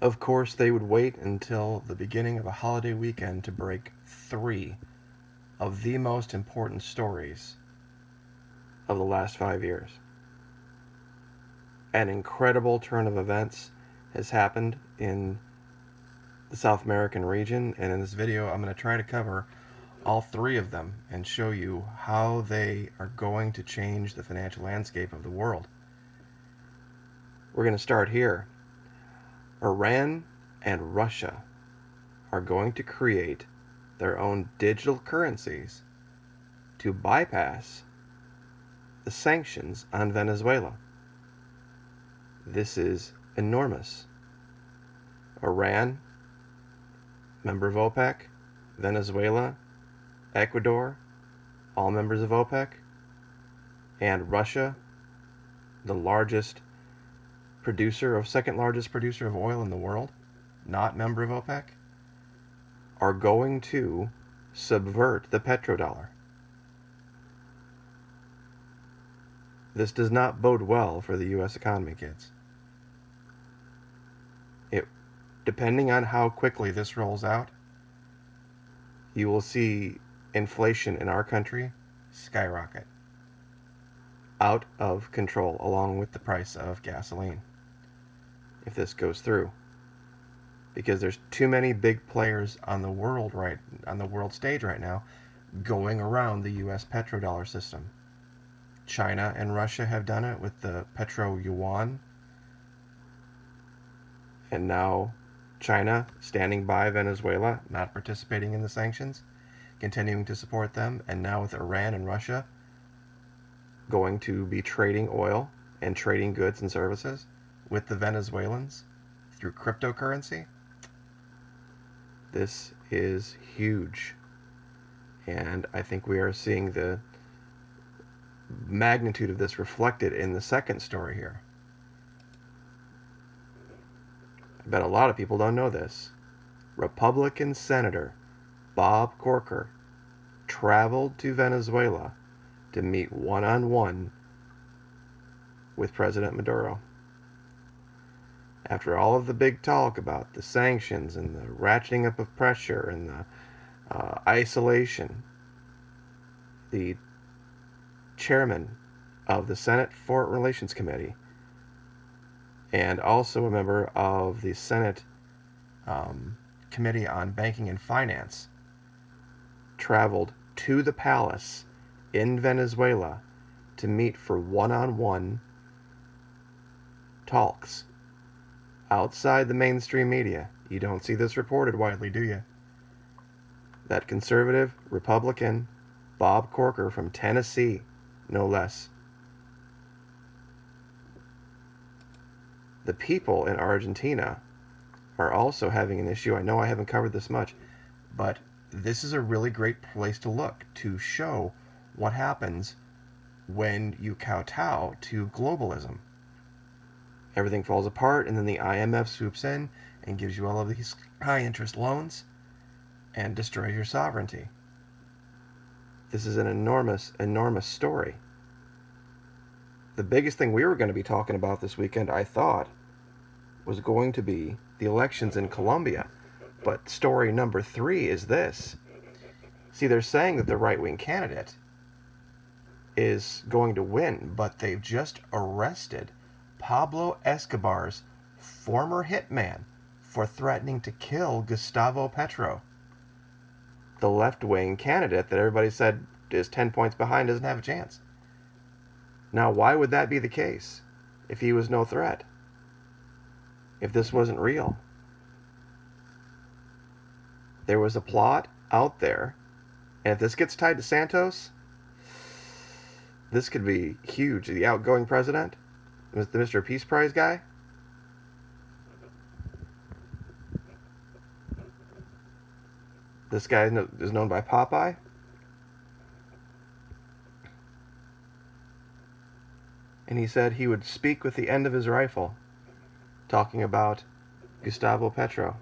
Of course, they would wait until the beginning of a holiday weekend to break 3 of the most important stories of the last 5 years. An incredible turn of events has happened in the South American region, and in this video I'm going to try to cover all 3 of them and show you how they are going to change the financial landscape of the world. We're going to start here. Iran and Russia are going to create their own digital currencies to bypass the sanctions on Venezuela. This is enormous. Iran, member of OPEC, Venezuela, Ecuador, all members of OPEC, and Russia, the second largest producer of oil in the world, not member of OPEC, are going to subvert the petrodollar. This does not bode well for the U.S. economy, kids. Depending on how quickly this rolls out, you will see inflation in our country skyrocket out of control, along with the price of gasoline, if this goes through, because there's too many big players on the world stage right now going around the U.S. petrodollar system. China and Russia have done it with the petro yuan, and now China standing by Venezuela, not participating in the sanctions, continuing to support them, and now with Iran and Russia going to be trading oil and trading goods and services with the Venezuelans through cryptocurrency. This is huge, and I think we are seeing the magnitude of this reflected in the second story here. I bet a lot of people don't know this. Republican Senator Bob Corker traveled to Venezuela to meet one-on-one with President Maduro. After all of the big talk about the sanctions and the ratcheting up of pressure and the isolation, the chairman of the Senate Foreign Relations Committee and also a member of the Senate Committee on Banking and Finance traveled to the palace in Venezuela to meet for one-on-one talks outside the mainstream media. You don't see this reported widely, do you? That conservative Republican Bob Corker from Tennessee, no less. The people in Argentina are also having an issue. I know I haven't covered this much, but this is a really great place to look to show what happens when you kowtow to globalism. Everything falls apart, and then the IMF swoops in and gives you all of these high-interest loans and destroys your sovereignty. This is an enormous, enormous story. The biggest thing we were going to be talking about this weekend, I thought, was going to be the elections in Colombia. But story number 3 is this. See, they're saying that the right-wing candidate is going to win, but they've just arrested Pablo Escobar's former hitman for threatening to kill Gustavo Petro. The left-wing candidate that everybody said is 10 points behind doesn't have a chance. Now, why would that be the case if he was no threat? If this wasn't real? There was a plot out there, and if this gets tied to Santos, this could be huge. The outgoing president, the Mr. Peace Prize guy, this guy is known by Popeye. And he said he would speak with the end of his rifle, talking about Gustavo Petro.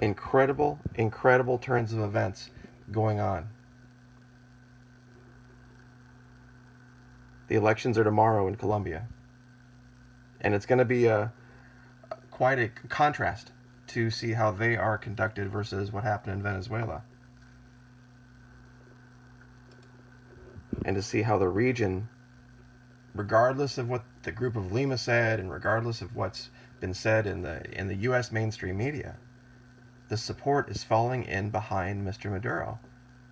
Incredible, incredible turns of events going on. The elections are tomorrow in Colombia. And it's going to be quite a contrast to see how they are conducted versus what happened in Venezuela. And to see how the region, regardless of what the group of Lima said and regardless of what's been said in the U.S. mainstream media, the support is falling in behind Mr. Maduro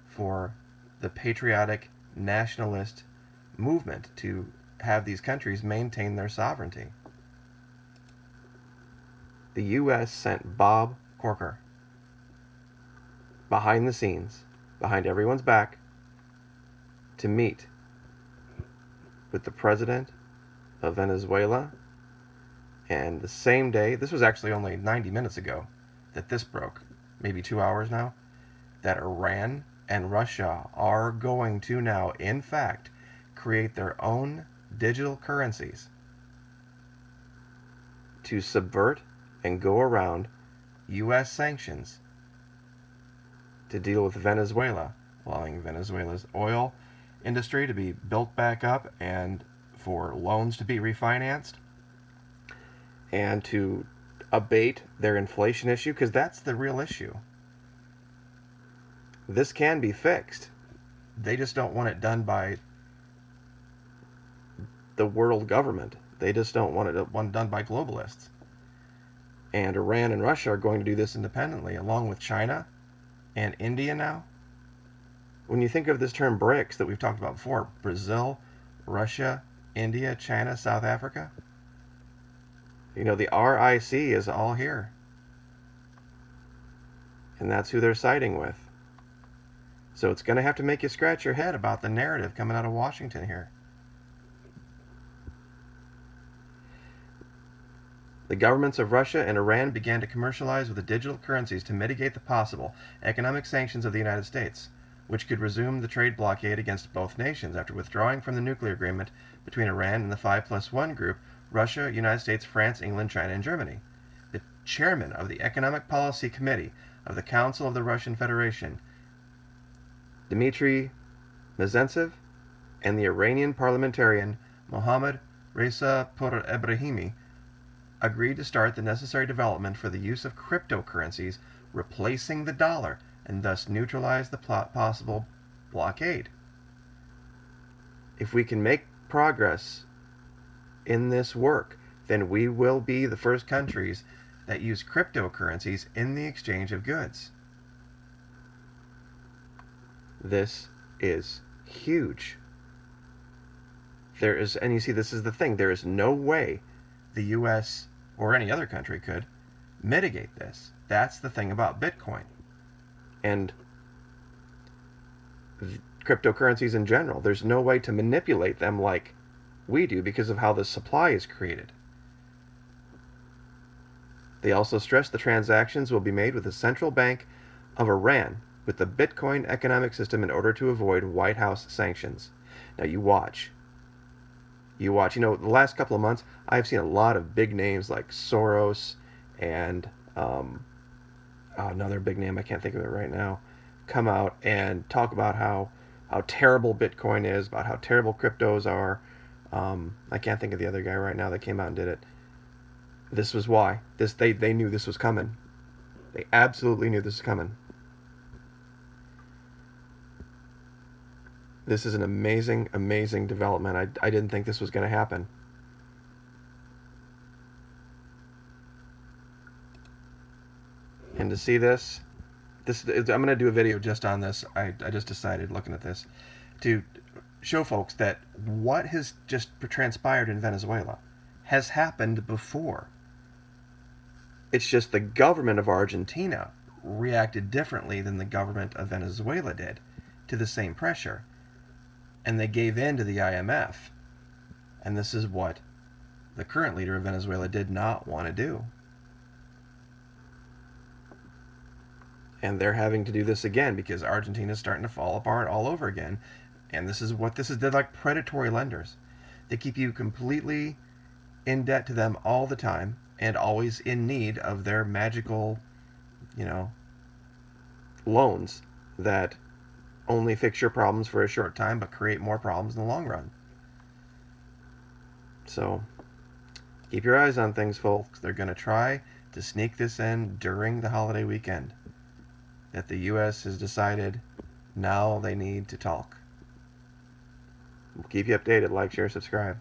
for the patriotic nationalist movement to have these countries maintain their sovereignty. The U.S. sent Bob Corker behind the scenes, behind everyone's back, to meet with the president of Venezuela. And the same day, this was actually only 90 minutes ago that this broke, maybe 2 hours now, that Iran and Russia are going to now, in fact, create their own digital currencies to subvert and go around U.S. sanctions to deal with Venezuela, allowing Venezuela's oil industry to be built back up and for loans to be refinanced and to abate their inflation issue, because that's the real issue. This can be fixed. They just don't want it done by the world government. They just don't want it done by globalists. And Iran and Russia are going to do this independently, along with China and India now. When you think of this term BRICS that we've talked about before, Brazil, Russia, India, China, South Africa, you know, the RIC is all here. And that's who they're siding with. So it's going to have to make you scratch your head about the narrative coming out of Washington here. The governments of Russia and Iran began to commercialize with the digital currencies to mitigate the possible economic sanctions of the United States, which could resume the trade blockade against both nations after withdrawing from the nuclear agreement between Iran and the 5+1 group, Russia, United States, France, England, China, and Germany. The chairman of the Economic Policy Committee of the Council of the Russian Federation, Dmitry Mezentsev, and the Iranian parliamentarian Mohammad Reza Ebrahimi agreed to start the necessary development for the use of cryptocurrencies replacing the dollar and thus neutralize the possible blockade. If we can make progress in this work, then we will be the first countries that use cryptocurrencies in the exchange of goods. This is huge. And you see, this is the thing, there is no way the U.S. or any other country could mitigate this. That's the thing about Bitcoin and cryptocurrencies in general. There's no way to manipulate them like we do because of how the supply is created. They also stress the transactions will be made with the Central Bank of Iran with the Bitcoin economic system in order to avoid White House sanctions. Now you watch. You know, the last couple of months, I've seen a lot of big names like Soros and another big name, I can't think of it right now, come out and talk about how terrible Bitcoin is, about how terrible cryptos are. I can't think of the other guy right now that came out and did it. This was why. They knew this was coming. They absolutely knew this was coming. This is an amazing, amazing development. I didn't think this was going to happen. And to see this, I'm going to do a video just on this. I just decided, looking at this, to show folks that what has just transpired in Venezuela has happened before. It's just the government of Argentina reacted differently than the government of Venezuela did to the same pressure. And they gave in to the IMF. And this is what the current leader of Venezuela did not want to do. And they're having to do this again because Argentina is starting to fall apart all over again. And this is what this is. They're like predatory lenders. They keep you completely in debt to them all the time and always in need of their magical, loans that only fix your problems for a short time but create more problems in the long run. So, Keep your eyes on things, folks. They're going to try to sneak this in during the holiday weekend. That the U.S. has decided now they need to talk. We'll keep you updated. Like, share, subscribe.